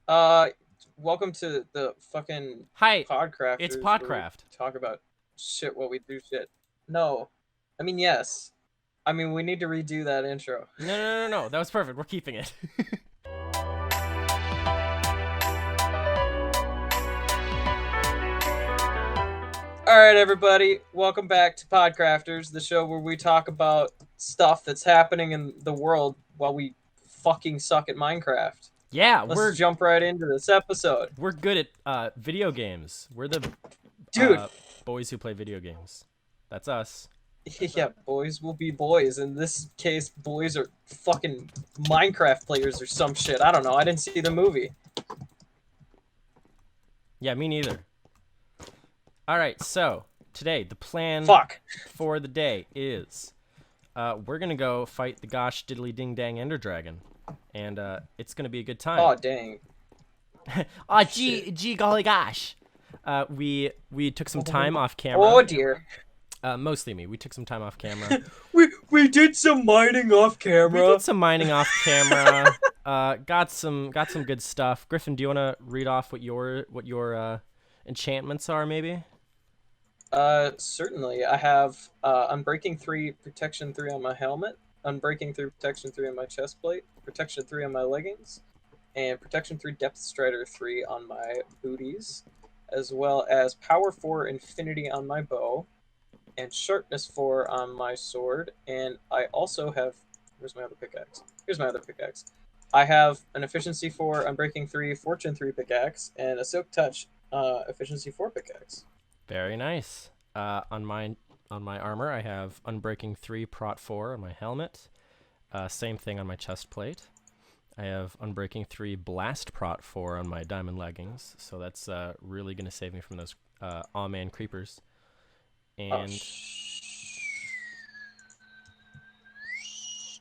Uh, Welcome to the fucking Hi, it's PodCrafters where we PodCraft. talk about shit while we do shit. No, I mean yes. I mean we need to redo that intro. No, no, no, no. That was perfect. We're keeping it. All right, everybody, welcome back to PodCrafters, the show where we talk about stuff that's happening in the world while we fucking suck at Minecraft. Yeah, Let's we're jump right into this episode, we're good at video games. We're the dude. boys who play video games. That's us. Yeah, boys will be boys. In this case, boys are fucking Minecraft players or some shit. I don't know. I didn't see the movie. Yeah, me neither. All right, so today the plan Fuck. for the day is we're gonna go fight the gosh diddly ding dang ender dragon, and it's gonna be a good time. Oh dang. Ah, Shit. gee, golly gosh. We took some time off camera. Oh dear. Mostly me. We took some time off camera. We did some mining off We camera. did some mining off camera. Got some good stuff. Griffin, do you want to read off what your enchantments are, maybe? Certainly. I have Unbreaking 3, Protection 3 on my helmet, Unbreaking 3, Protection 3 on my chest plate, Protection 3 on my leggings, and Protection 3, Depth Strider 3 on my booties, as well as Power 4, Infinity on my bow, and Sharpness 4 on my sword. And I also have. Where's my other pickaxe? Here's my other pickaxe. I have an Efficiency 4, Unbreaking 3, Fortune 3 pickaxe, and a Silk Touch Efficiency 4 pickaxe. Very nice. On my armor, I have Unbreaking 3, Prot 4 on my helmet. Same thing on my chest plate. I have Unbreaking 3, Blast Prot 4 on my diamond leggings, so that's really going to save me from those aw-man creepers. And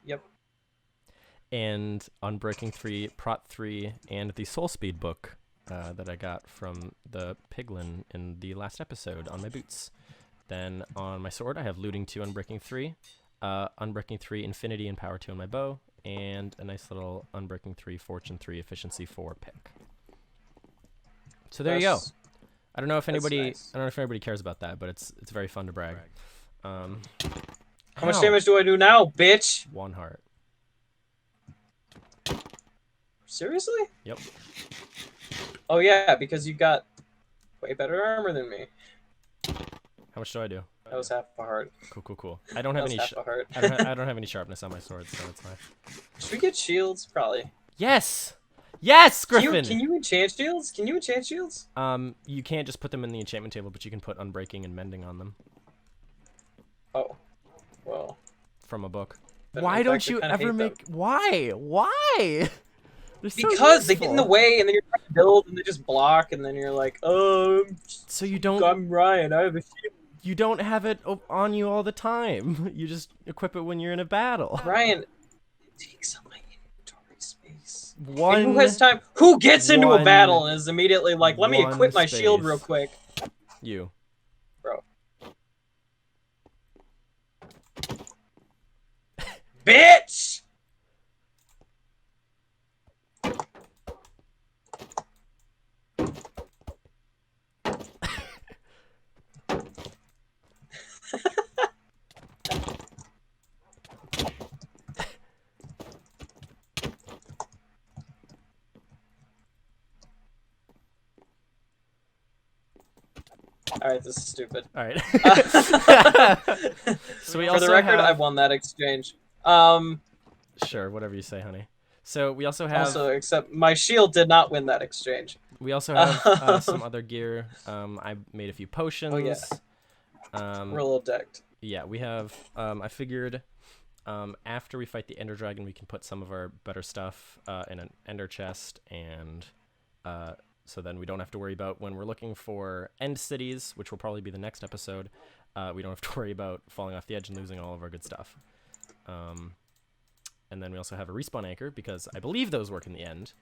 Yep. and Unbreaking 3, Prot 3, and the Soul Speed book that I got from the piglin in the last episode on my boots. Then on my sword, I have Looting 2, Unbreaking 3, Unbreaking 3, Infinity and Power 2 on my bow, and a nice little Unbreaking 3, Fortune 3, Efficiency 4 pick. So there you go. I don't know if anybody cares about that, but it's very fun to brag. How much damage do I do now, bitch? 1 heart. Seriously? Yep. Oh yeah, because you got way better armor than me. How much do I do? That was half a heart. Cool. I don't have any. Half a heart. I don't have any sharpness on my sword, so it's fine. Should we get shields? Probably. Yes, Griffin. Can you enchant shields? Can you enchant shields? You can't just put them in the enchantment table, but you can put unbreaking and mending on them. Oh, well. From a book. But Why in don't fact, I you kinda ever hate make? them. Why? They're so Because they get in the useful. way, and then you're trying to build, and they just block, and then you're like, So you don't. I'm Ryan. I have a shield. You don't have it on you all the time. You just equip it when you're in a battle. Ryan, it takes up my inventory space. One. And who has time? Who gets into a battle and is immediately like, let me one equip my shield space. real quick, You. bro? Bitch! Alright, this is stupid. All right. So we For also the record, have. I won that exchange. Sure, whatever you say, honey. So we also have. Also, except my shield did not win that exchange. We also have some other gear. I made a few potions. Oh, yeah. Um, We're a little decked. yeah, we have. I figured after we fight the Ender Dragon, we can put some of our better stuff in an Ender chest, and so then we don't have to worry about when we're looking for End Cities, which will probably be the next episode. We don't have to worry about falling off the edge and losing all of our good stuff. And then we also have a respawn anchor, because I believe those work in the end.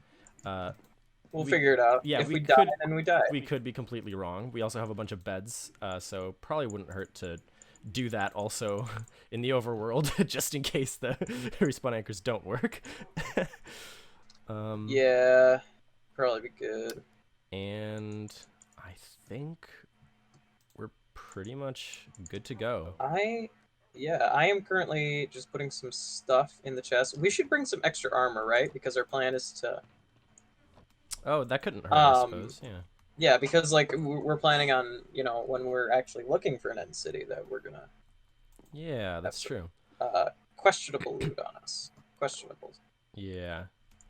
We'll figure it out. Yeah, if we we die, could- then we die. We could be completely wrong. We also have a bunch of beds, so probably wouldn't hurt to do that also in the overworld, just in case the respawn anchors don't work. Yeah. Probably be good. And I think we're pretty much good to go. Yeah, I am currently just putting some stuff in the chest. We should bring some extra armor, right? Because our plan is to Oh, that couldn't hurt, I suppose. Yeah. yeah, because like we're planning on, when we're actually looking for an end city, that we're gonna Yeah, have that's some true. questionable loot on us. Questionable. Yeah.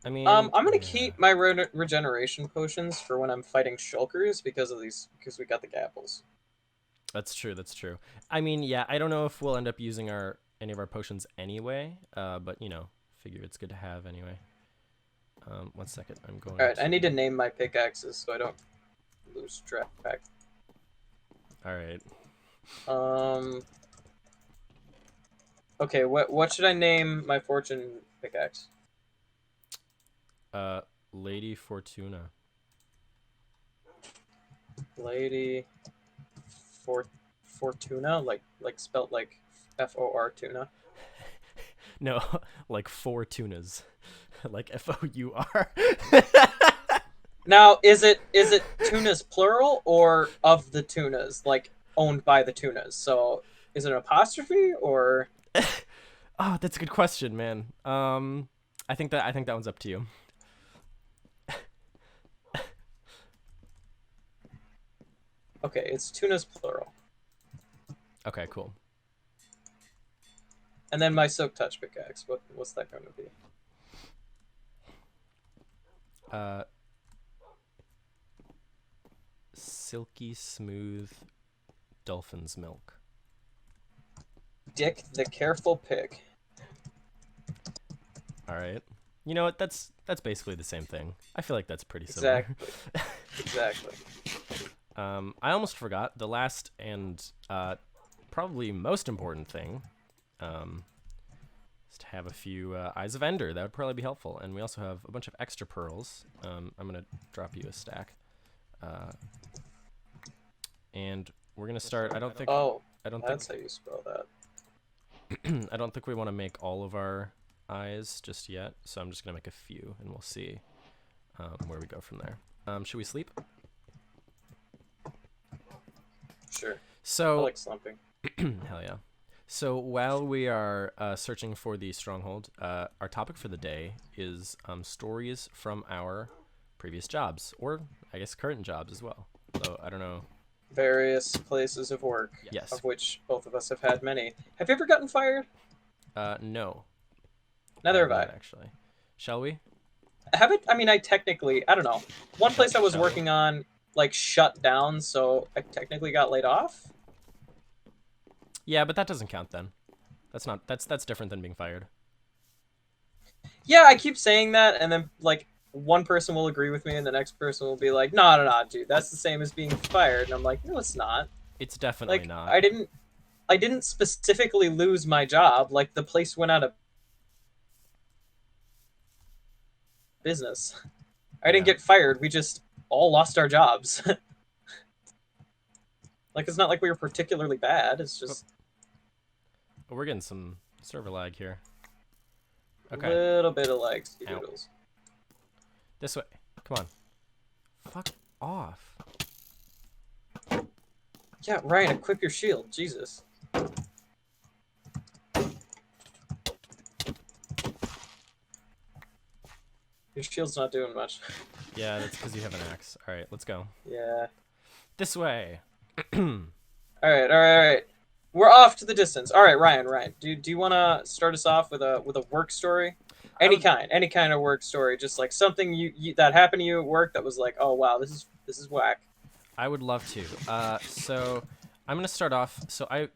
I mean, I'm gonna yeah. keep my regeneration potions for when I'm fighting shulkers because we got the gapples. That's true. That's true. I mean, yeah, I don't know if we'll end up using any of our potions anyway, but figure it's good to have anyway. 1 second. I'm going All right, I to. need to name my pickaxes so I don't lose track. All right. Okay, what should I name my fortune pickaxe? Lady Fortuna. Lady Fortuna, like spelt like FOR tuna. No, like 4 tunas, like FOUR. Now, is it tunas plural or of the tunas, like owned by the tunas? So, is it an apostrophe or? Oh, that's a good question, man. I think that one's up to you. Okay, it's tunas plural. Okay, cool. And then my silk touch pickaxe. What's that going to be? Silky smooth dolphin's milk. Dick the careful pig. All right. You know what? That's basically the same thing. I feel like that's pretty similar. Exactly. I almost forgot the last and probably most important thing. Is to have a few Eyes of Ender. That would probably be helpful. And we also have a bunch of extra pearls. I'm gonna drop you a stack. And we're gonna start. I don't think. That's how you spell that. I don't think we want to make all of our eyes just yet, so I'm just gonna make a few, and we'll see where we go from there. Should we sleep? Sure. So I like slumping. hell yeah. So while we are searching for the stronghold, our topic for the day is stories from our previous jobs, or I guess current jobs as well. So I don't know. Various places of work. Yes. Of which both of us have had many. Have you ever gotten fired? No. Neither have I. Actually. Shall we? I don't know. One place I was working on, like, shut down, so I technically got laid off. Yeah, but that doesn't count then. That's different than being fired. Yeah, I keep saying that, and then, like, one person will agree with me, and the next person will be like, no, dude, that's the same as being fired. And I'm like, no, it's not. It's definitely Like, not. I didn't specifically lose my job. Like, the place went out of business. I didn't get fired. We just all lost our jobs. Like, it's not like we were particularly bad. It's just... We're getting some server lag here. Okay. A little bit of lag, doodles. This way. Come on. Fuck off. Yeah, Ryan, equip your shield. Jesus. Your shield's not doing much. Yeah, that's because you have an axe. All right, let's go. Yeah. This way. All right. We're off to the distance. All right, Ryan. Do you want to start us off with a work story? Any kind of work story, just like something you that happened to you at work that was like, oh wow, this is whack. I would love to. So I'm gonna start off. So I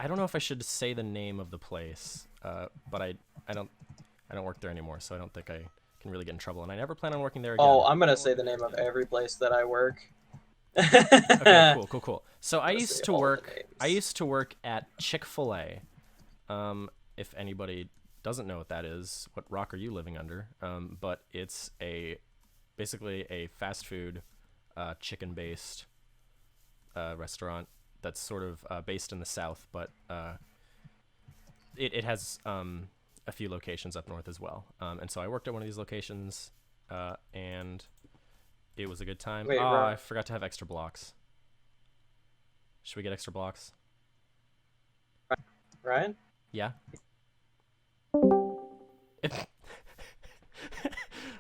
don't know if I should say the name of the place, but I don't work there anymore, so I don't think I can really get in trouble, and I never plan on working there again. Oh, I'm gonna say the name of every place that I work. Okay, cool. So I used to work at Chick-fil-A. If anybody doesn't know what that is, what rock are you living under? But it's basically a fast food, chicken-based restaurant that's sort of based in the South, but it has a few locations up north as well. And so I worked at one of these locations, and It was a good time. Wait, I forgot to have extra blocks. Should we get extra blocks? Ryan? Yeah.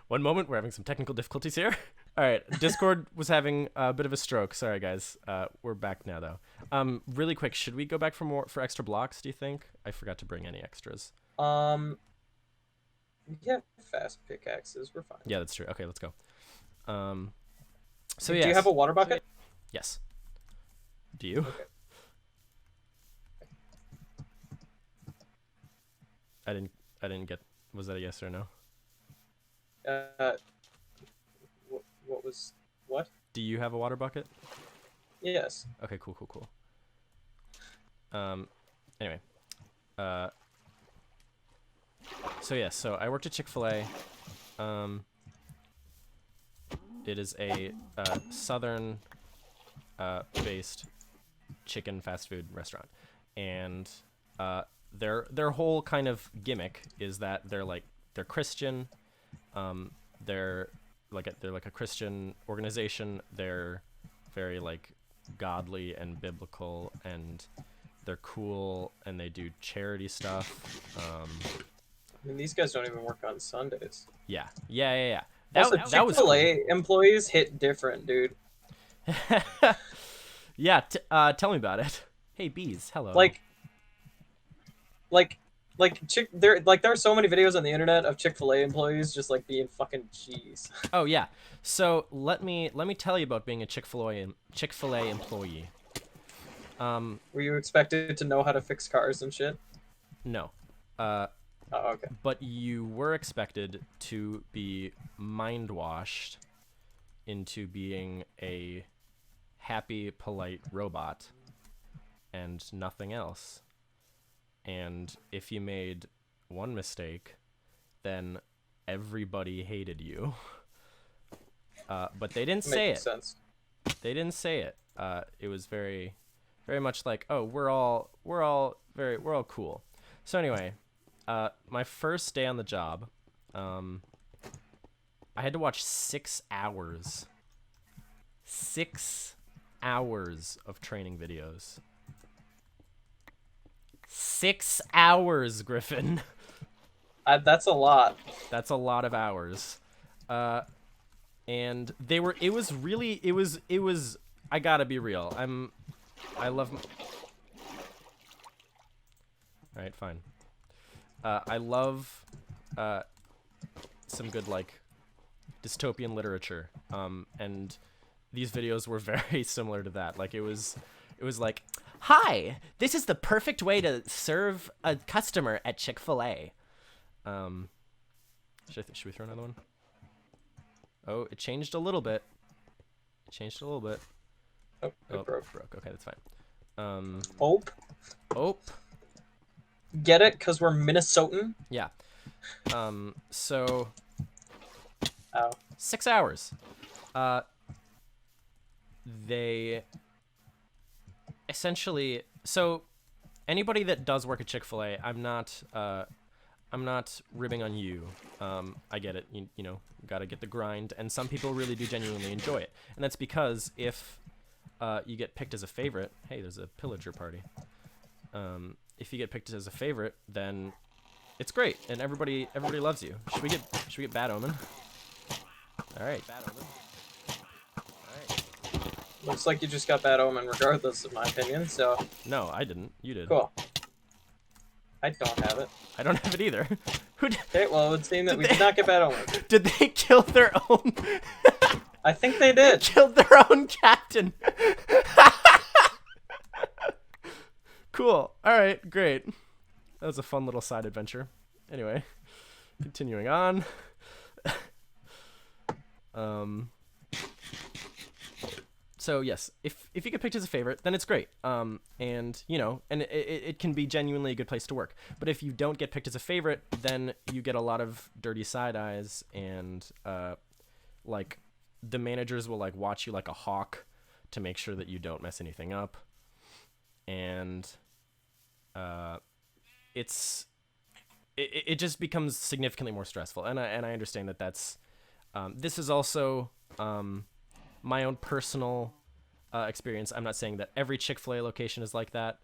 One moment, we're having some technical difficulties here. All right, Discord was having a bit of a stroke. Sorry, guys. We're back now, though. Really quick, should we go back for extra blocks? Do you think? I forgot to bring any extras. Yeah, fast pickaxes. We're fine. Yeah, that's true. Okay, let's go. So Do you have a water bucket? Yes. Do you? Okay. I didn't get. Was that a yes or no? What was what? Do you have a water bucket? Yes. Okay, cool. Anyway. So I worked at Chick-fil-A. It is a southern based chicken fast food restaurant. And their whole kind of gimmick is that they're Christian. They're like a Christian organization. They're very like godly and biblical, and they're cool, and they do charity stuff. I mean, these guys don't even work on Sundays. Yeah. Also, That was Chick-fil-A employees hit different, dude. Yeah, tell me about it. Hey, bees, hello. There are so many videos on the internet of Chick-fil-A employees just like being fucking cheese. Oh yeah. So let me tell you about being a Chick-fil-A employee. Were you expected to know how to fix cars and shit? No. Oh, okay. But you were expected to be mind washed into being a happy, polite robot and nothing else. And if you made one mistake, then everybody hated you. But they didn't say it. Makes sense. They didn't say it. It was very, very much like, oh, we're all cool. So anyway, my first day on the job, I had to watch 6 hours. 6 hours of training videos. 6 hours, Griffin. That's a lot. That's a lot of hours. And it was I gotta be real. I love all right, fine. I love some good like dystopian literature. And these videos were very similar to that. Like it was like, hi, this is the perfect way to serve a customer at Chick-fil-A. Should we throw another one? Oh, it changed a little bit. Oh, it broke. Okay, that's fine. Oh. Get it? Because we're Minnesotan? Yeah. So... Oh. 6 hours. They... Essentially... So, anybody that does work at Chick-fil-A, I'm not ribbing on you. I get it. You know, gotta get the grind. And some people really do genuinely enjoy it. And that's because if you get picked as a favorite... Hey, there's a pillager party. If you get picked as a favorite, then it's great, and everybody loves you. Should we get Bad Omen? All right, Bad Omen. All right. Looks like you just got Bad Omen, regardless of my opinion. So. No, I didn't. You did. Cool. I don't have it. I don't have it either. Who did? Okay, well, it would seem that we did not get Bad Omen. Did they kill their own? I think they did. They killed their own captain. Cool. All right, great. That was a fun little side adventure. Anyway, continuing on. So yes, if you get picked as a favorite, then it's great. And you know, and it can be genuinely a good place to work. But if you don't get picked as a favorite, then you get a lot of dirty side eyes, and like the managers will like watch you like a hawk to make sure that you don't mess anything up. And it just becomes significantly more stressful, and I understand that that's this is also my own personal experience. I'm not saying that every Chick-fil-A location is like that.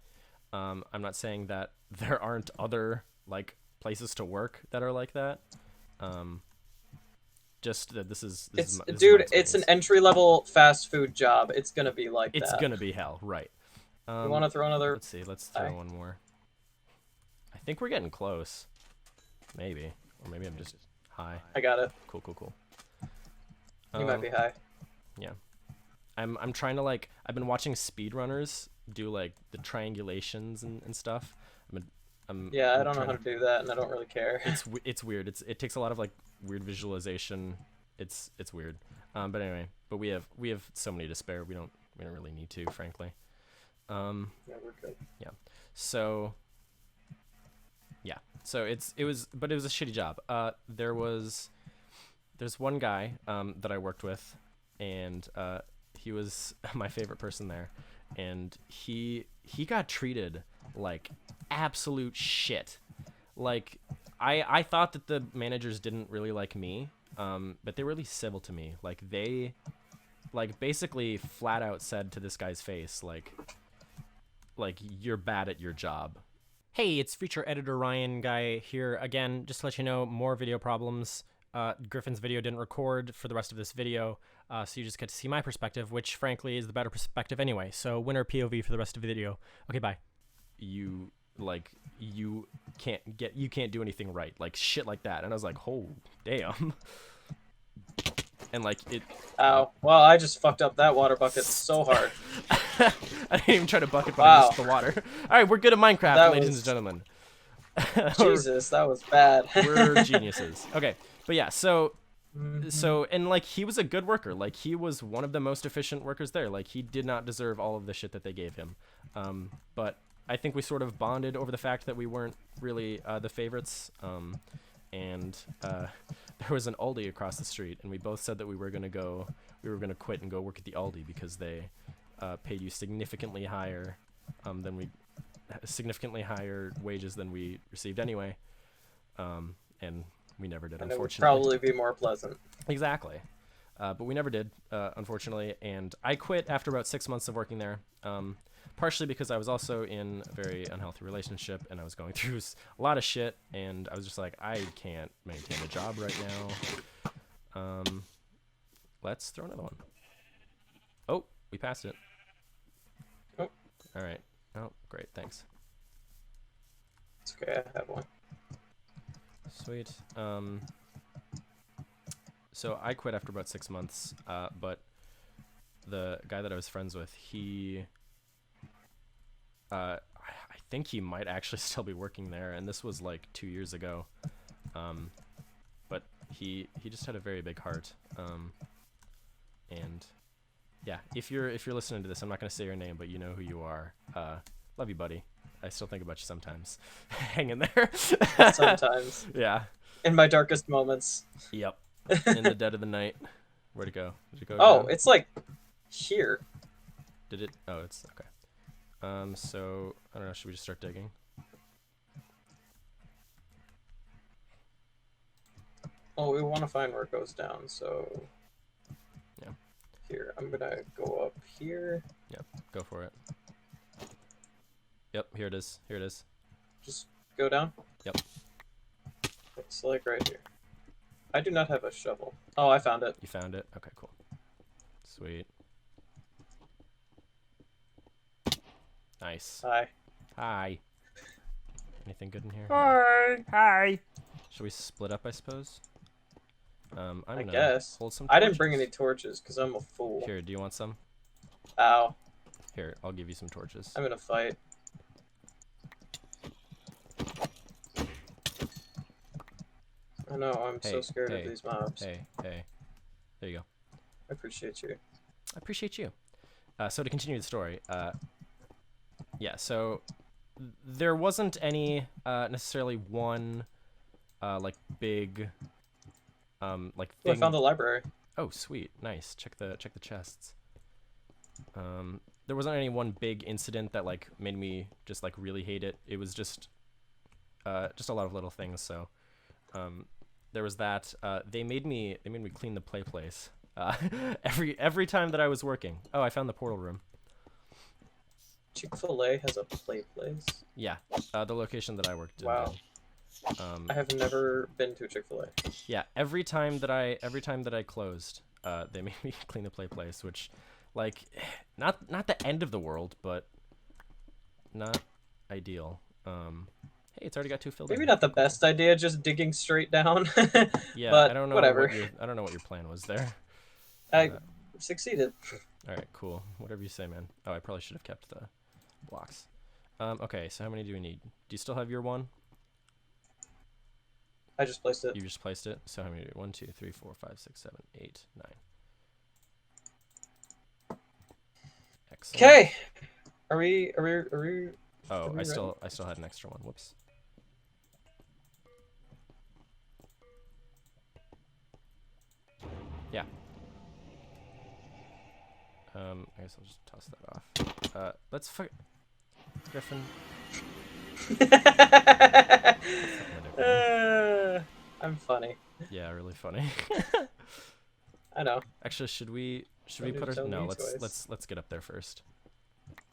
I'm not saying that there aren't other like places to work that are like that. Just that this is dude, it's an entry-level fast food job. It's gonna be like that. It's gonna be hell, right? You want to throw another? Let's see. Let's throw one more. I think we're getting close. Maybe, or maybe I'm just high. I got it. Cool. You might be high. Yeah. I'm trying to like. I've been watching speedrunners do like the triangulations and stuff. I don't know how to do that, and I don't really care. It's weird. It takes a lot of like weird visualization. It's weird. But anyway, we have so many to spare. We don't really need to, frankly. Yeah, we're good. Yeah. So it was a shitty job. There's one guy that I worked with, and he was my favorite person there, and he got treated like absolute shit. Like I thought that the managers didn't really like me, but they were really civil to me. Like they basically flat out said to this guy's face like you're bad at your job. Hey, it's feature editor Ryan guy here again. Just to let you know, more video problems. Griffin's video didn't record for the rest of this video, so you just get to see my perspective, which frankly is the better perspective anyway. So winner POV for the rest of the video. Okay, bye. You can't do anything right, like shit like that. And I was like, oh damn. And like it. Ow! Well, I just fucked up that water bucket so hard. I didn't even try to bucket, but I missed the water. All right, we're good at Minecraft, ladies and gentlemen. Jesus, that was bad. We're geniuses. Okay, but yeah, so and like he was a good worker. Like he was one of the most efficient workers there. Like he did not deserve all of the shit that they gave him. But I think we sort of bonded over the fact that we weren't really the favorites. And there was an Aldi across the street, and we both said that we were gonna quit and go work at the Aldi because they paid you significantly higher wages than we received anyway. And we never did, and unfortunately. It would probably be more pleasant. Exactly. But we never did, unfortunately. And I quit after about 6 months of working there. Partially because I was also in a very unhealthy relationship, and I was going through a lot of shit, and I was just like, I can't maintain a job right now. Let's throw another one. Oh, we passed it. Oh. All right. Oh, great. Thanks. It's okay. I have one. Sweet. So I quit after about 6 months, but the guy that I was friends with, I think he might actually still be working there, and this was like 2 years ago. But he just had a very big heart. And yeah, if you're listening to this, I'm not gonna say your name, but you know who you are. Love you, buddy. I still think about you sometimes. Hang in there. Sometimes. Yeah. In my darkest moments. Yep. In the dead of the night. Where'd it go? Did it go Oh, down? it's like here. Did it? Oh, it's okay. So I don't know. Should we just start digging? Well, we want to find where it goes down, so yeah. Here, I'm gonna go up here. Yep, go for it. Yep, here it is. Here it is. Just go down? Yep. Looks like right here. I do not have a shovel. Oh, I found it. You found it? Okay, cool. Sweet. Nice. Hi. Hi. Anything good in here? Hi. Hi. Should we split up, I suppose? I'm I gonna guess. hold some I torches. didn't bring any torches because I'm a fool. Here, do you want some? Ow. Here, I'll give you some torches. I'm gonna fight. I know, I'm so scared of these mobs. Hey. There you go. I appreciate you. I appreciate you. So to continue the story, yeah, so there wasn't any necessarily one like big like thing. Oh, I found the library. Oh, sweet. Nice. Check the chests. There wasn't any one big incident that like made me just like really hate it. It was just a lot of little things. So there was that. They made me clean the play place. every time that I was working. Oh, I found the portal room. Chick-fil-A has a play place. Yeah, the location that I worked in. Wow. I have never been to a Chick-fil-A. Yeah, every time that I closed, they made me clean the play place, which, like, not the end of the world, but not ideal. Hey, it's already got 2 filled. Maybe not the best idea, just digging straight down. Yeah, but I don't know whatever. I don't know what your plan was there. I succeeded. All right, cool. Whatever you say, man. Oh, I probably should have kept the blocks. Okay, so how many do we need? Do you still have your 1? I just placed it. You just placed it. So how many? 1, 2, 3, 4, 5, 6, 7, 8, 9. Excellent. Okay. Are we? Oh, we I still had an extra one. Whoops. Yeah. I guess I'll just toss that off. Let's fuck. Griffin. I'm funny. Yeah, really funny. I know. Actually, should we put our let's get up there first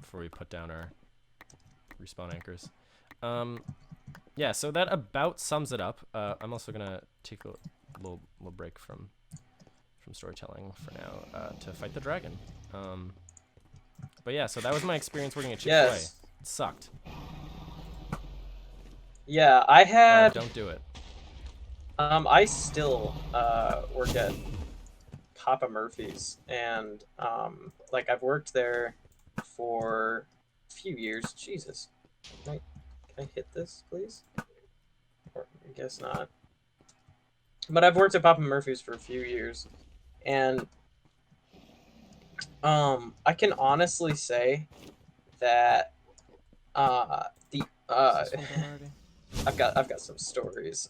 before we put down our respawn anchors. Yeah, so that about sums it up. I'm also gonna take a little break from storytelling for now to fight the dragon. But yeah, so that was my experience working at Chick-fil-A. Yes. It sucked. Yeah, I had. Don't do it. I still work at Papa Murphy's, and like I've worked there for a few years. Jesus, can I hit this, please? Or I guess not. But I've worked at Papa Murphy's for a few years, and I can honestly say that I've got some stories.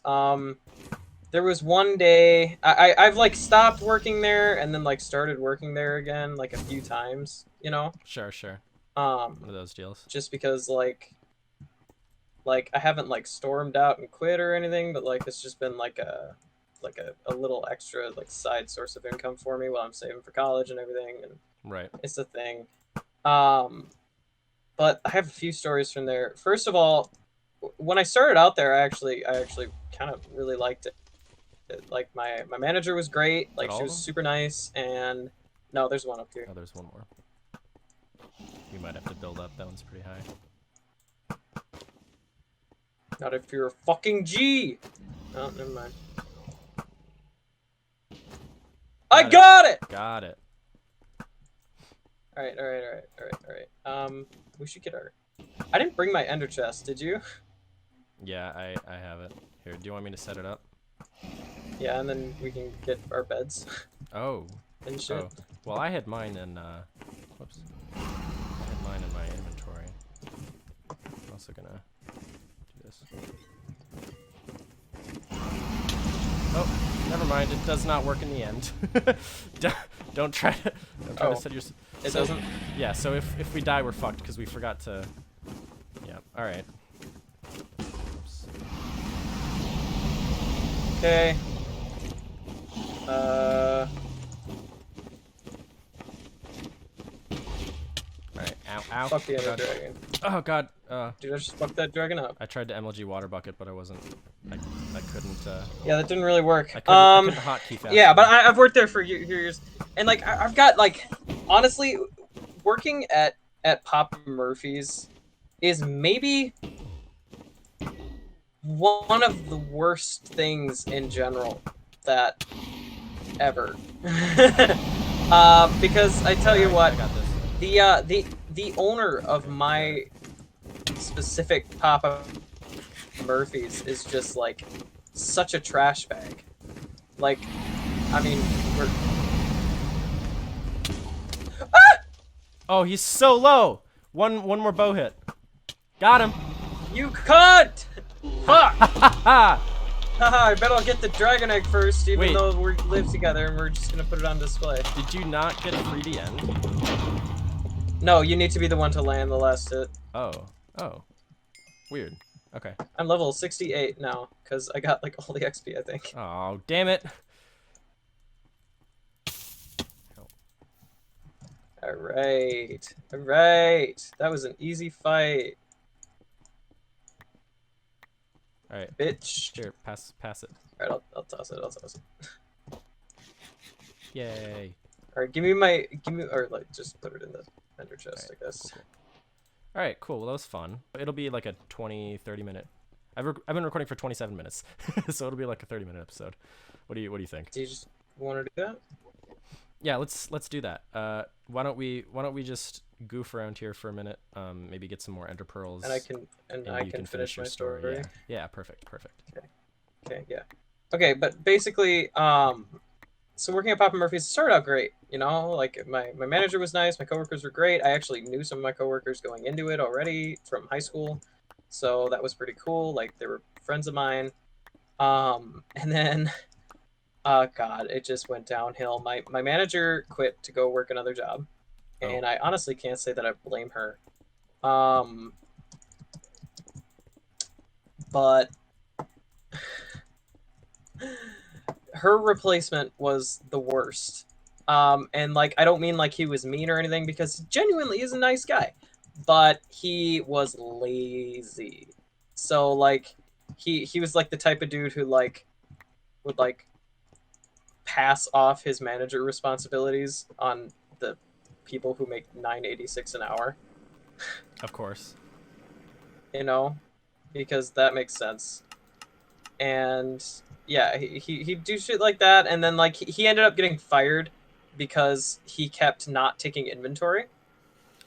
There was one day I've like stopped working there and then like started working there again like a few times, you know? Sure. One of those deals. Just because like I haven't like stormed out and quit or anything, but like it's just been like a little extra like side source of income for me while I'm saving for college and everything, and right. It's a thing. But I have a few stories from there. First of all, when I started out there, I actually kind of really liked it. Like my manager was great. Like she was super nice, and no, there's one up here. Oh, there's one more. We might have to build up. That one's pretty high. Not if you're a fucking G. Oh, never mind. I got it. Got it. All right. We should get our. I didn't bring my ender chest. Did you? Yeah, I have it. Here, do you want me to set it up? Yeah, and then we can get our beds. Oh. And shit. Oh. Well, I had mine in. Whoops. I had mine in my inventory. I'm also gonna do this. Oh, never mind. It does not work in the end. Don't try to set your. It doesn't. Yeah. So if we die, we're fucked because we forgot to. Yeah. All right. Oops. Okay. Alright, ow. Fuck the other dragon. Oh god. Dude, I just fucked that dragon up. I tried to MLG water bucket, but I couldn't. Yeah, that didn't really work. I couldn't hotkey fast. Yeah, but I've worked there for years, and like I've got like, honestly, working at Papa Murphy's is maybe one of the worst things in general that ever. Because I tell you what, I got this. the owner of my specific Papa Murphy's is just like such a trash bag. Like, I mean, we're. Ah! Oh, he's so low. One more bow hit. Got him. You cunt! Fuck! Haha, I bet I'll get the dragon egg first, even though we live together and we're just gonna put it on display. Did you not get a 3D end? No, you need to be the one to land the last hit. Oh. Weird. Okay. I'm level 68 now, because I got like all the XP, I think. Oh, damn it. All right. All right. That was an easy fight. All right. Bitch. Here, pass it. All right, I'll toss it. I'll toss it. Yay. All right, or like just put it in the ender chest, Right, I guess. cool. All right, cool. Well, that was fun. It'll be like a 20-30 minute. I've been recording for 27 minutes, so it'll be like a 30-minute episode. What do you think? Do you just want to do that? Yeah, let's do that. Why don't we just goof around here for a minute? Maybe get some more ender pearls. And I can finish my story. Yeah, perfect. Okay, yeah. Okay, but basically, so working at Papa Murphy's started out great. You know, like my manager was nice, my coworkers were great. I actually knew some of my coworkers going into it already from high school, so that was pretty cool. Like they were friends of mine. And then, God, it just went downhill. My manager quit to go work another job, and I honestly can't say that I blame her. But her replacement was the worst. And like I don't mean like he was mean or anything, because genuinely he's a nice guy, but he was lazy. So like he was like the type of dude who like would like pass off his manager responsibilities on the people who make $9.86 an hour. Of course. You know, because that makes sense. And yeah, he'd do shit like that, and then like he ended up getting fired because he kept not taking inventory.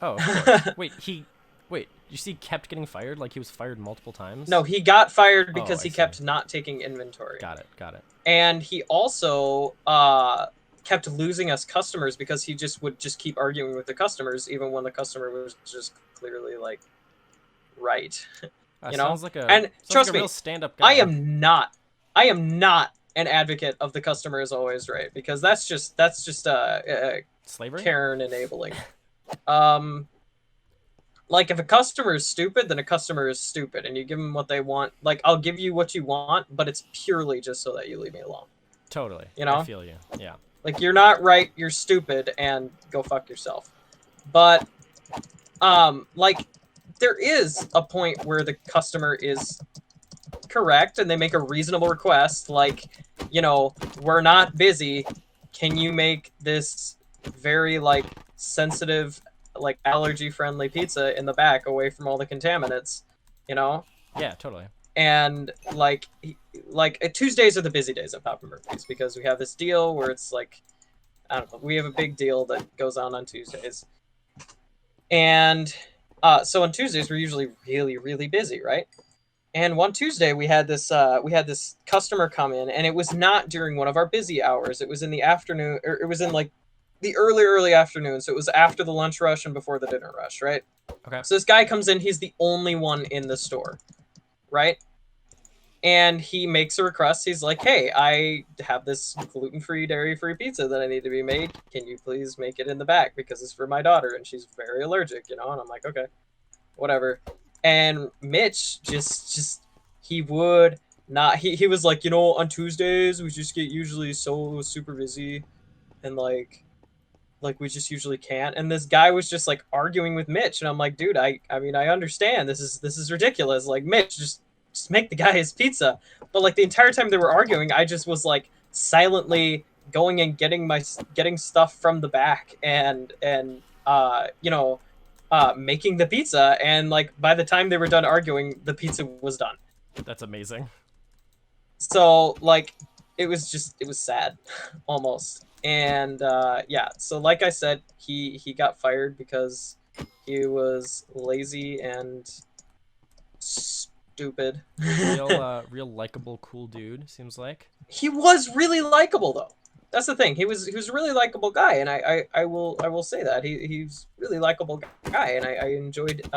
Oh, of course. Wait, you see, kept getting fired? Like he was fired multiple times? No, he got fired because he see. kept not taking inventory. Got it. And he also kept losing us customers because he would keep arguing with the customers, even when the customer was just clearly like right. You know, sounds like a and trust like a me, real stand-up guy. I am not an advocate of the customer is always right, because that's just slavery, Karen enabling. Like if a customer is stupid, then a customer is stupid, and you give them what they want. Like I'll give you what you want, but it's purely just so that you leave me alone. Totally. You know, I feel you. Yeah. Like you're not right, you're stupid, and go fuck yourself. But like there is a point where the customer is correct and they make a reasonable request, like, you know, we're not busy, can you make this very like sensitive, like allergy friendly pizza in the back away from all the contaminants, you know? Yeah, totally. And like Tuesdays are the busy days at Papa Murphy's, because we have this deal where it's like, I don't know, we have a big deal that goes on Tuesdays. And so on Tuesdays we're usually really busy, right? And one Tuesday we had this customer come in, and it was not during one of our busy hours. It was in the afternoon, or it was in like the early afternoon. So it was after the lunch rush and before the dinner rush, right? Okay. So this guy comes in, he's the only one in the store, right? And he makes a request. He's like, hey, I have this gluten-free, dairy-free pizza that I need to be made. Can you please make it in the back, because it's for my daughter and she's very allergic, you know? And I'm like, okay, whatever. And Mitch just he would not, he was like, you know, on Tuesdays we just get usually so super busy, and like we just usually can't. And this guy was just like arguing with Mitch, and I'm like, dude, I mean, I understand this is ridiculous. Like, Mitch, just make the guy his pizza. But like the entire time they were arguing, I just was like silently going and getting stuff from the back, and you know, making the pizza. And like by the time they were done arguing, the pizza was done. That's amazing. So like it was sad almost. And yeah, so like I said, he got fired because he was lazy and stupid. real likable, cool dude, seems like. He was really likable though. That's the thing. He was a really likable guy, and I will say that he's really likable guy, and I enjoyed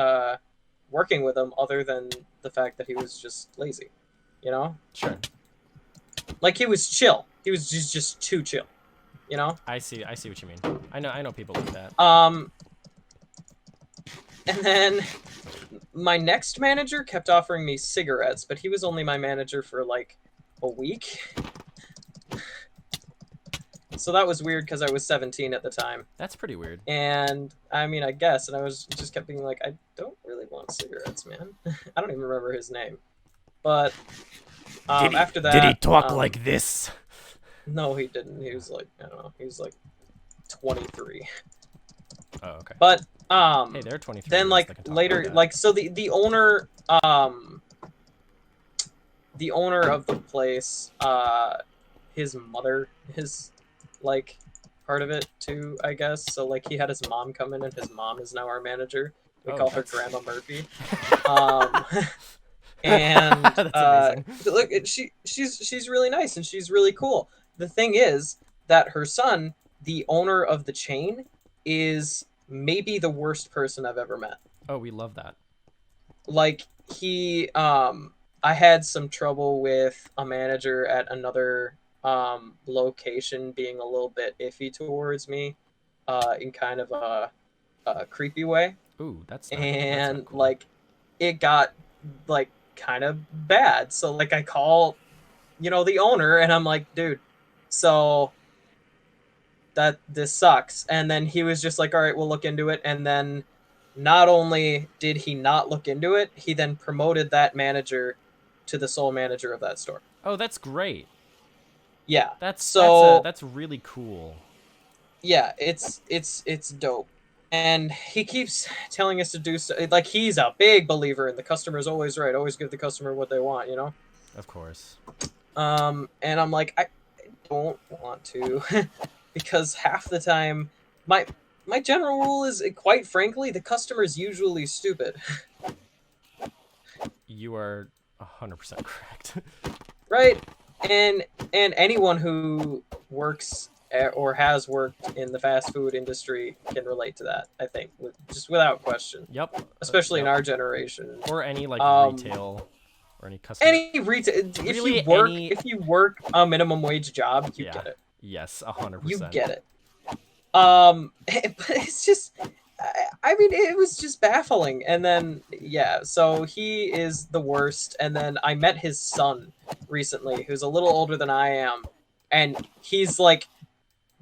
working with him, other than the fact that he was just lazy, you know? Sure. Like he was chill. He was just too chill, you know? I see what you mean. I know people like that. And then my next manager kept offering me cigarettes, but he was only my manager for like a week. So that was weird because I was 17 at the time. That's pretty weird. And I mean, I guess, and I was just kept being like, I don't really want cigarettes, man. I don't even remember his name. But after that, did he talk like this? No, he didn't. He was like, I don't know, he was like 23. Oh, okay. But hey, they're 23. then like later, like so the owner of the place, his mother is like part of it too, I guess. So like he had his mom come in, and his mom is now our manager. We call her Grandma Murphy. And look, she's really nice and she's really cool. The thing is that her son, the owner of the chain, is maybe the worst person I've ever met. Oh, we love that. Like I had some trouble with a manager at another location being a little bit iffy towards me, in kind of a creepy way. Ooh, that's not cool. Like it got like kind of bad. So like I call, the owner, and I'm like, dude, so this sucks. And then he was just like, all right, we'll look into it. And then not only did he not look into it, he then promoted that manager to the sole manager of that store. Oh, that's great. Yeah. That's really cool. Yeah, it's dope. And he keeps telling us to do so. Like, he's a big believer in the customer's always right. Always give the customer what they want, Of course. And I'm like, I don't want to, because half the time, my general rule is, quite frankly, the customer's usually stupid. You are 100% correct. Right? And anyone who works or has worked in the fast food industry can relate to that, I think, just without question. Yep. Especially in our generation. Or any like retail or any customer. Any retail. Really, if you work a minimum wage job, you get it. Yes, 100%. You get it. But it's just, I mean, it was just baffling. And then, yeah, so he is the worst. And then I met his son recently, who's a little older than I am, and he's like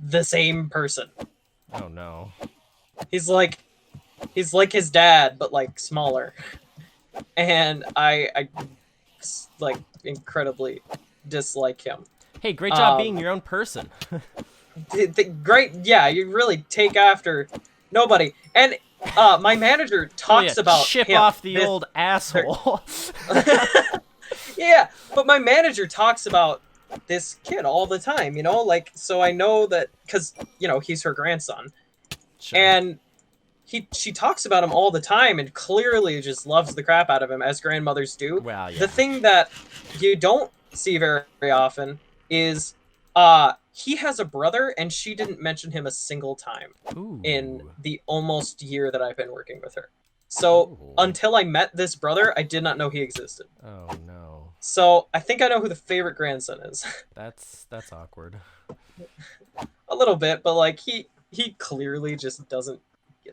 the same person. Oh no. He's like his dad, but like smaller. And I like incredibly dislike him. Hey, great job being your own person. Great, yeah, you really take after nobody. And my manager talks about chip him, off the old asshole. Yeah, but my manager talks about this kid all the time, like, so I know that because he's her grandson. Sure. And she talks about him all the time and clearly just loves the crap out of him, as grandmothers do. Well, yeah. The thing that you don't see very often is he has a brother, and she didn't mention him a single time. Ooh. In the almost year that I've been working with her. So until I met this brother, I did not know he existed. Oh no. So I think I know who the favorite grandson is. That's awkward. A little bit, but like he clearly just doesn't,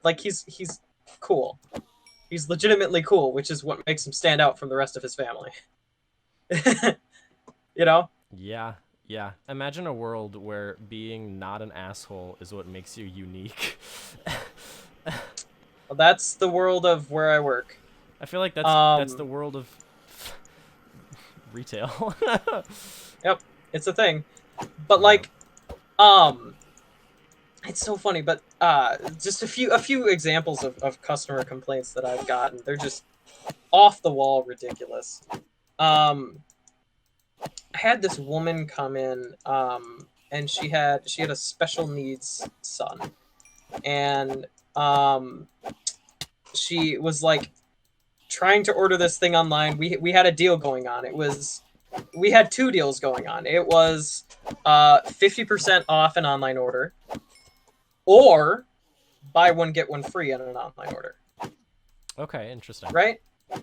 like, he's cool. He's legitimately cool, which is what makes him stand out from the rest of his family. Yeah. Imagine a world where being not an asshole is what makes you unique. Well, that's the world of where I work. I feel like that's the world of retail. Yep, it's a thing. But like, it's so funny. But just a few examples of customer complaints that I've gotten. They're just off the wall ridiculous. I had this woman come in, and she had a special needs son, and she was like trying to order this thing online. We had a deal going on. We had two deals going on. It was 50% off an online order, or buy one get one free on an online order. Okay, interesting. Right?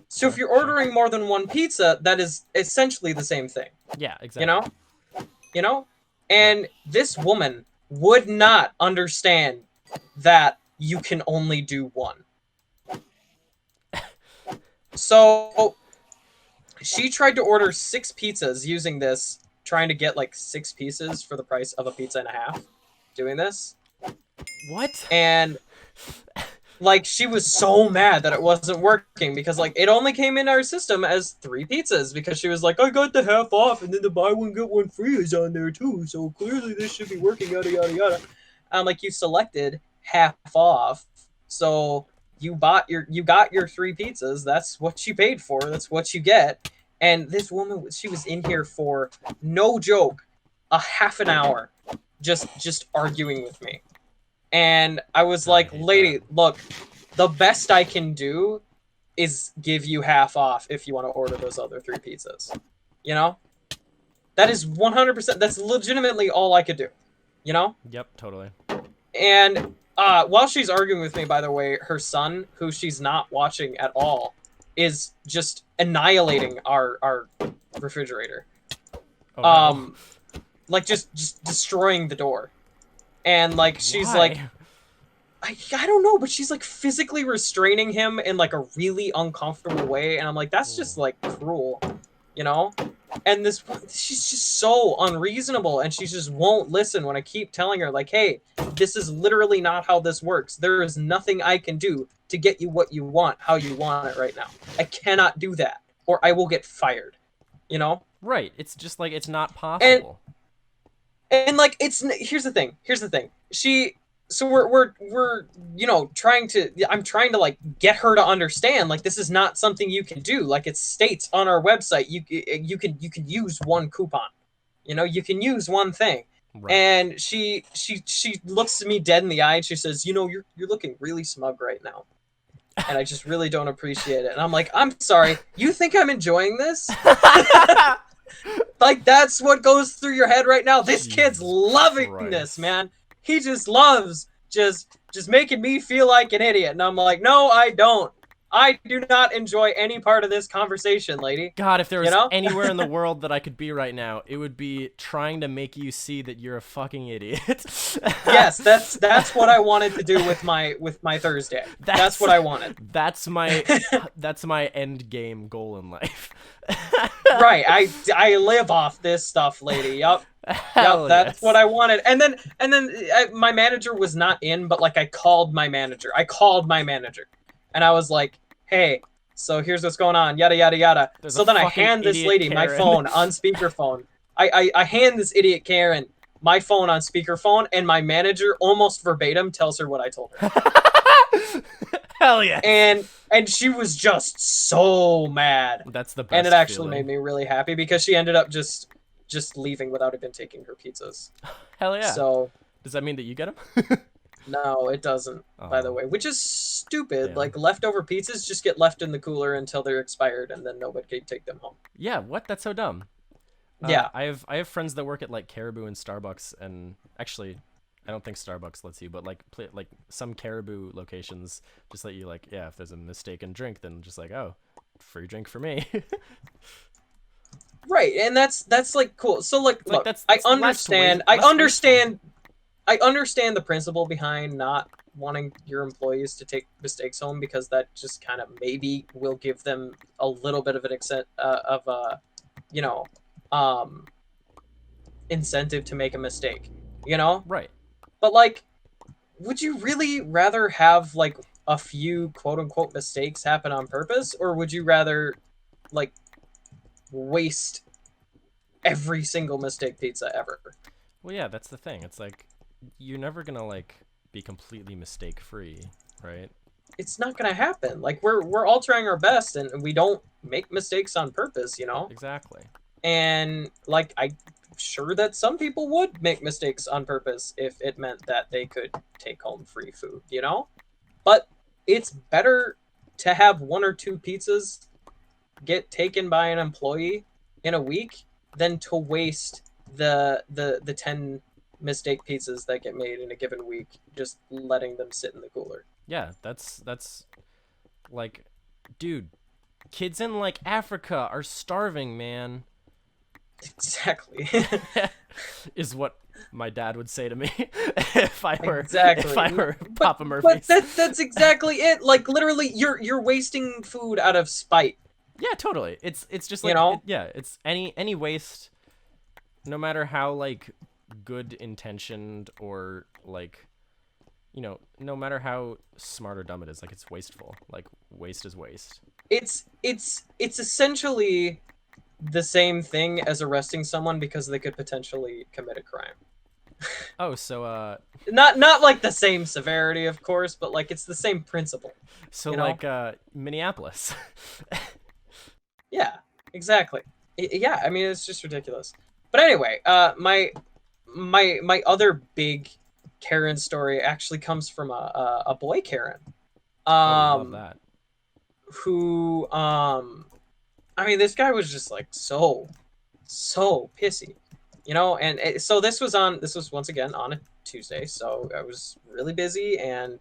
So if you're ordering more than one pizza, that is essentially the same thing. Yeah, exactly. And this woman would not understand that you can only do one. So she tried to order 6 pizzas using this, trying to get like 6 pieces for the price of a pizza and a half. doing this. What? And like she was so mad that it wasn't working because like it only came in our system as 3 pizzas because she was like, I got the half off and then the buy one get one free is on there too, so clearly this should be working, yada yada yada. Like you selected half off, so you got your 3 pizzas. That's what you paid for. That's what you get. And this woman, she was in here for, no joke, a half an hour, just arguing with me. And I was like, lady, look, the best I can do is give you half off if you want to order those other 3 pizzas. You know? That is 100%, that's legitimately all I could do. You know? Yep, totally. And while she's arguing with me, by the way, her son, who she's not watching at all, is just annihilating our refrigerator. Oh, no. Like just destroying the door. And like she's Why? like, I don't know, but she's like physically restraining him in like a really uncomfortable way, and I'm like, that's just like cruel, you know? And she's just so unreasonable, and she just won't listen when I keep telling her like, hey, this is literally not how this works. There is nothing I can do to get you what you want, how you want it right now. I cannot do that, or I will get fired, you know? Right. It's just like, it's not possible. And like here's the thing. So we're you know I'm trying to like get her to understand like this is not something you can do. Like it states on our website you can use one coupon. You know, you can use one thing. Right. And she looks at me dead in the eye and she says, "You know, you're looking really smug right now." And I just really don't appreciate it. And I'm like, "I'm sorry. You think I'm enjoying this?" Like that's what goes through your head right now. This kid's loving this, man. He just loves just making me feel like an idiot. And I'm like, no, I don't. I do not enjoy any part of this conversation, lady. God, if there was anywhere in the world that I could be right now, it would be trying to make you see that you're a fucking idiot. Yes, that's what I wanted to do with my Thursday. That's what I wanted. That's my end game goal in life. Right, I live off this stuff, lady. Yup. Yep, that's what I wanted. And then my manager was not in, but like I called my manager. And I was like, hey, so here's what's going on, yada yada yada. So then I hand this lady my phone on speakerphone. I hand this idiot Karen my phone on speakerphone, and my manager almost verbatim tells her what I told her. Hell yeah. And she was just so mad. That's the best. And it actually made me really happy because she ended up just leaving without even taking her pizzas. Hell yeah. So does that mean that you get them? No, it doesn't, by the way, which is stupid. Yeah. Like, leftover pizzas just get left in the cooler until they're expired, and then nobody can take them home. Yeah, what? That's so dumb. Yeah. I have friends that work at, like, Caribou and Starbucks, and actually, I don't think Starbucks lets you, but, like, some Caribou locations just let you, like, yeah, if there's a mistaken drink, then just like, oh, free drink for me. Right, and that's like, cool. So, like, look, that's I understand the principle behind not wanting your employees to take mistakes home, because that just kind of maybe will give them a little bit of an incentive to make a mistake, you know? Right. But like, would you really rather have like a few quote unquote mistakes happen on purpose, or would you rather like waste every single mistake pizza ever? Well, yeah, that's the thing. It's like, you're never gonna like be completely mistake free, right? It's not gonna happen. Like, we're all trying our best, and we don't make mistakes on purpose, you know? Exactly. And like, I'm sure that some people would make mistakes on purpose if it meant that they could take home free food, you know? But it's better to have 1 or 2 pizzas get taken by an employee in a week than to waste the 10 mistake pizzas that get made in a given week, just letting them sit in the cooler. Yeah, that's like, dude, kids in like Africa are starving, man. Exactly. Is what my dad would say to me if I were Papa Murphy. But that's exactly it. Like, literally, you're wasting food out of spite. Yeah, totally. It's just like, you know? It's any waste, no matter how like good intentioned or like, no matter how smart or dumb it is, like it's wasteful. Like waste is waste. It's essentially the same thing as arresting someone because they could potentially commit a crime. Oh, so Not like the same severity, of course, but like it's the same principle. so You know? like Minneapolis. Yeah, exactly. Yeah, I mean it's just ridiculous. But anyway, my other big Karen story actually comes from a boy Karen. Oh, love Um, that. who I mean this guy was just like so pissy, you know. And so this was once again on a Tuesday, so I was really busy and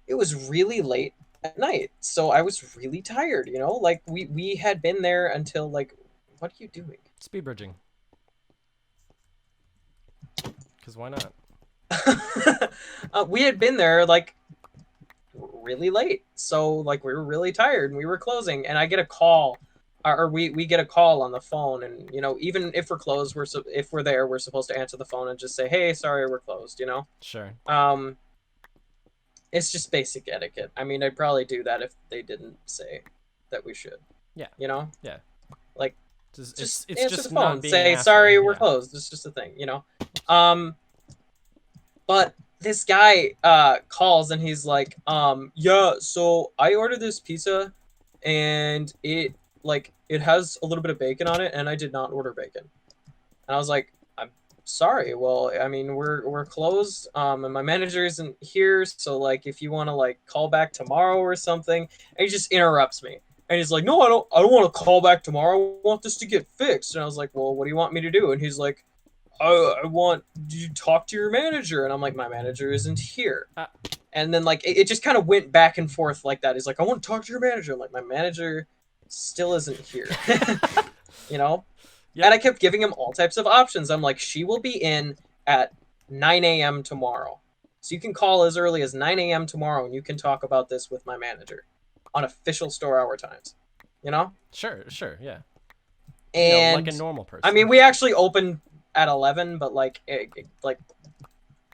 it was really late at night, so I was really tired, you know. Like we had been there until like, what are you doing? Speed bridging. Because why not? We had been there like really late, so like we were really tired and we were closing, and I get a call, or we get a call on the phone, and you know, even if we're closed, if we're there, we're supposed to answer the phone and just say, hey, sorry, we're closed, you know. Sure. It's just basic etiquette. I mean, I'd probably do that if they didn't say that we should. Yeah. You know? Yeah. Like, It's answer just the not phone. being an Say, asshole. sorry, we're Yeah. closed. It's just a thing, you know? But this guy calls and he's like, yeah, so I ordered this pizza and it has a little bit of bacon on it and I did not order bacon. And I was like, I'm sorry. Well, I mean, we're closed, and my manager isn't here, so like, if you want to like call back tomorrow or something. And he just interrupts me, and he's like, no, I don't want to call back tomorrow. I want this to get fixed. And I was like, well, what do you want me to do? And he's like, I want you to talk to your manager. And I'm like, my manager isn't here. And then like it just kind of went back and forth like that. He's like, I want to talk to your manager. I'm like, my manager still isn't here. You know. Yep. And I kept giving him all types of options. I'm like, she will be in at 9 a.m. tomorrow. So you can call as early as 9 a.m. tomorrow and you can talk about this with my manager on official store hour times. You know? Sure, yeah. And like a normal person. I mean, we actually opened at 11, but like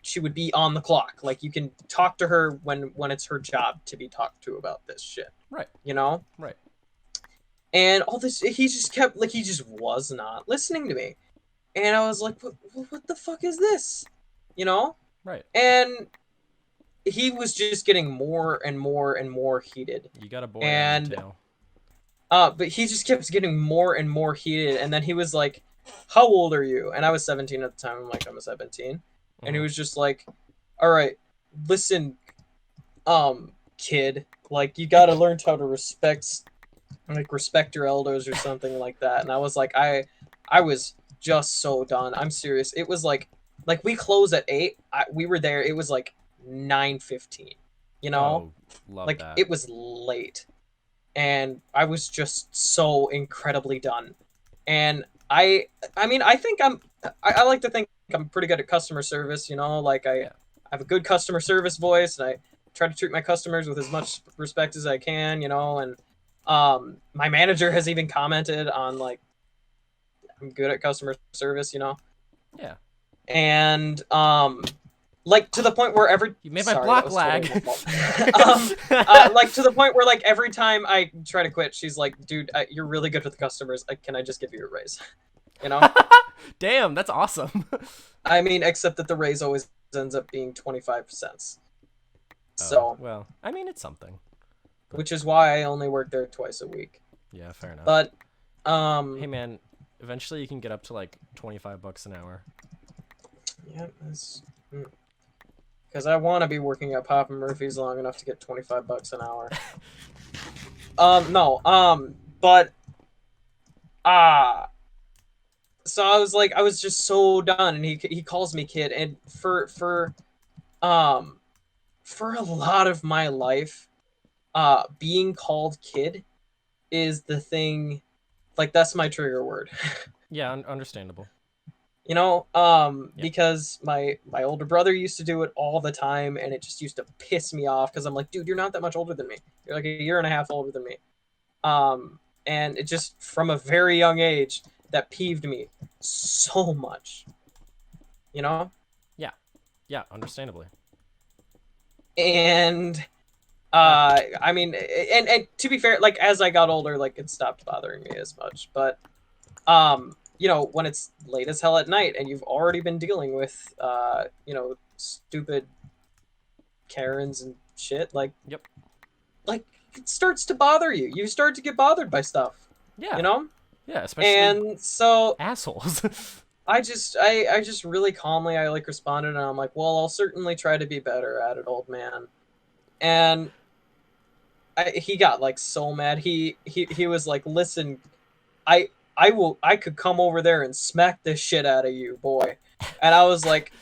she would be on the clock. Like you can talk to her when it's her job to be talked to about this shit. Right. You know? Right. And all this, he just kept, like, he just was not listening to me. And I was like, what the fuck is this? You know? Right. And he was just getting more and more and more heated. You got a boy on your tail. But he just kept getting more and more heated. And then he was like, how old are you? And I was 17 at the time. I'm like, I'm 17. Mm-hmm. And he was just like, all right, listen, kid, like, you gotta learn how to respect your elders or something like that. And I was like, I was just so done. I'm serious. It was like we close at 8. We were there. It was like 9:15. You know, love like that. it was late, and I was just so incredibly done. And I mean, I think I like to think I'm pretty good at customer service. You know, like I have a good customer service voice, and I try to treat my customers with as much respect as I can. You know, and my manager has even commented on like I'm good at customer service, you know. Yeah. And like to the point where you made my block lag. Like to the point where like every time I try to quit, she's like, "Dude, you're really good with the customers. Can I just give you a raise?" You know. Damn, that's awesome. I mean, except that the raise always ends up being 25 cents. So well, I mean, it's something. But... which is why I only work there twice a week. Yeah, fair enough. But hey man, eventually you can get up to like $25 an hour. Yeah, that's because I want to be working at Papa Murphy's long enough to get $25 an hour. No, but so I was like, I was just so done, and he calls me kid, and for a lot of my life, being called kid is the thing, like that's my trigger word. Yeah, understandable. You know, because my older brother used to do it all the time, and it just used to piss me off because I'm like, dude, you're not that much older than me. You're like a year and a half older than me. And it just, from a very young age, that peeved me so much. you know? Yeah. Yeah, understandably. And I mean, and to be fair, like as I got older, like it stopped bothering me as much. But you know, when it's late as hell at night and you've already been dealing with you know, stupid Karens and shit, Yep. like it starts to bother you. You start to get bothered by stuff, you Yeah. know? Yeah, especially And so assholes. I just really calmly I like responded and I'm like, well, I'll certainly try to be better at it, old man. And he got like so mad. He was like, listen, I I could come over there and smack this shit out of you, boy. And I was like,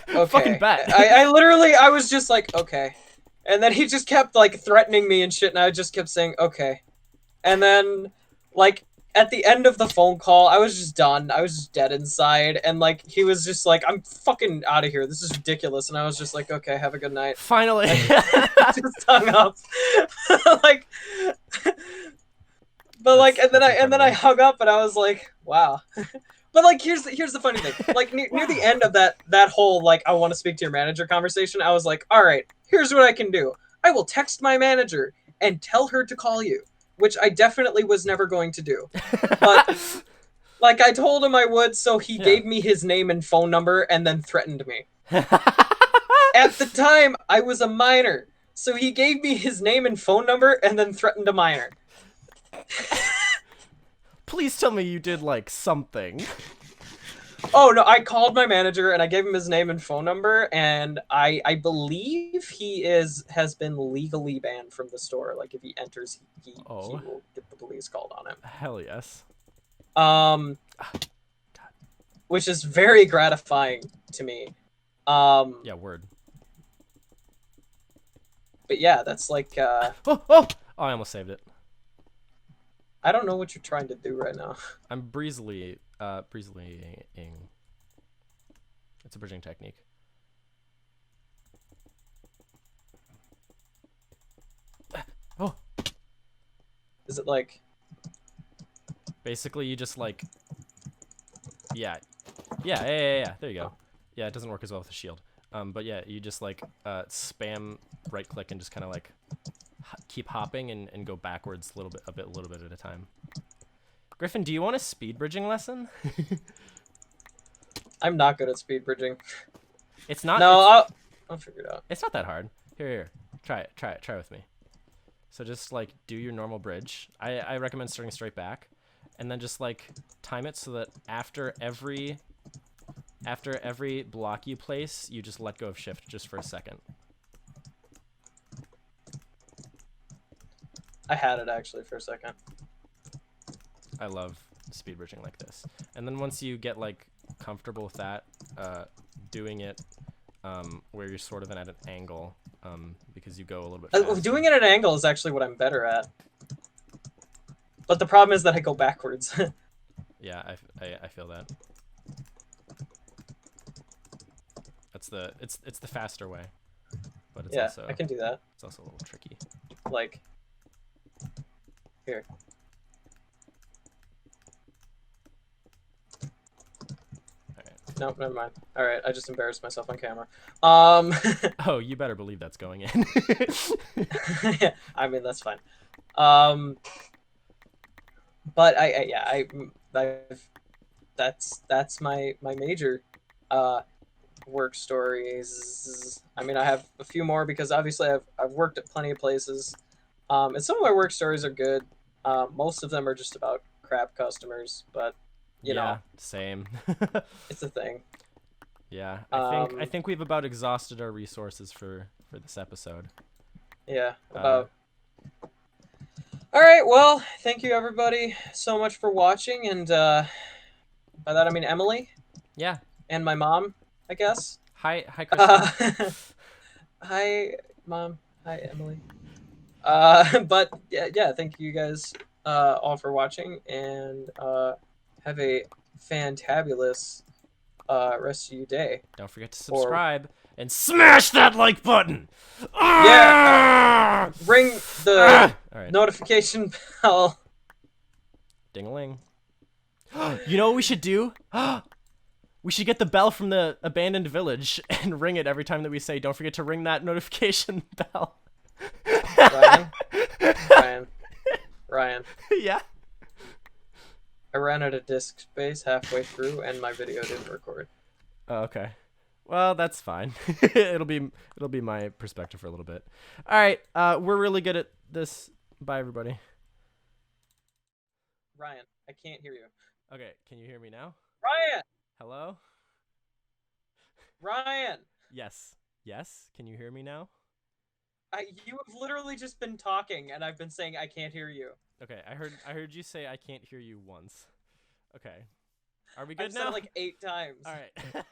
Fucking okay. bet. I literally I was just like, okay. And then he just kept like threatening me and shit, and I just kept saying, okay. And then like at the end of the phone call, I was just done. I was just dead inside, and like he was just like, I'm fucking out of here. This is ridiculous. And I was just like, okay, have a good night. Finally. Just hung up. Like but like and then I hung up and I was like, wow. But like here's the funny thing. Like near the end of that whole like I want to speak to your manager conversation, I was like, all right, here's what I can do. I will text my manager and tell her to call you, which I definitely was never going to do. But like I told him I would, so he gave me his name and phone number and then threatened me. At the time, I was a minor, so he gave me his name and phone number and then threatened a minor. Please tell me you did like something. Oh no, I called my manager and I gave him his name and phone number, and I believe he has been legally banned from the store. Like if he enters, he will get the police called on him. Hell yes. Which is very gratifying to me. Yeah, word. But yeah, that's like Oh, I almost saved it. I don't know what you're trying to do right now. I'm breezily breezelying. It's a bridging technique. Oh. Is it like basically you just like yeah. There you go. Yeah, it doesn't work as well with a shield. But yeah, you just like spam right click and just kind of like keep hopping and go backwards a little bit at a time. Griffin, do you want a speed bridging lesson? I'm not good at speed bridging. It's not. No, I'll figure it out. It's not that hard. Here. Try it with me. So just like do your normal bridge. I recommend starting straight back, and then just like time it so that after every block you place, you just let go of shift just for a second. I had it actually for a second. I love speed bridging like this. And then once you get like comfortable with that, doing it where you're sort of at an angle, because you go a little bit faster. Doing it at an angle is actually what I'm better at. But the problem is that I go backwards. Yeah, I feel that. It's the faster way, but it's also I can do that. It's also a little tricky. Like here. Nope, never mind. All right, I just embarrassed myself on camera. Oh, you better believe that's going in. Yeah, I mean that's fine. But that's my major work stories. I mean, I have a few more because obviously I've worked at plenty of places, and some of my work stories are good. Most of them are just about crap customers, but you know, same. it's a thing. Yeah, I think we've about exhausted our resources for this episode. Yeah, about. All right, well, thank you everybody so much for watching, and by that I mean Emily. Yeah. And my mom, I guess. Hi, Kristen. Hi, Mom. Hi, Emily. But yeah, thank you guys all for watching, and have a fantabulous rest of your day. Don't forget to subscribe and smash that like button. Yeah, ring the notification bell. Ding-a-ling. You know what we should do? We should get the bell from the abandoned village and ring it every time that we say, don't forget to ring that notification bell. Ryan? Ryan. Yeah? I ran out of disk space halfway through, and my video didn't record. Oh, okay. Well, that's fine. it'll be my perspective for a little bit. All right. We're really good at this. Bye, everybody. Ryan, I can't hear you. Okay. Can you hear me now? Ryan! Hello? Ryan! Yes. Yes. Can you hear me now? You have literally just been talking, and I've been saying I can't hear you. Okay. I heard you say I can't hear you once. Okay. Are we good I've now? said it like 8 times. All right.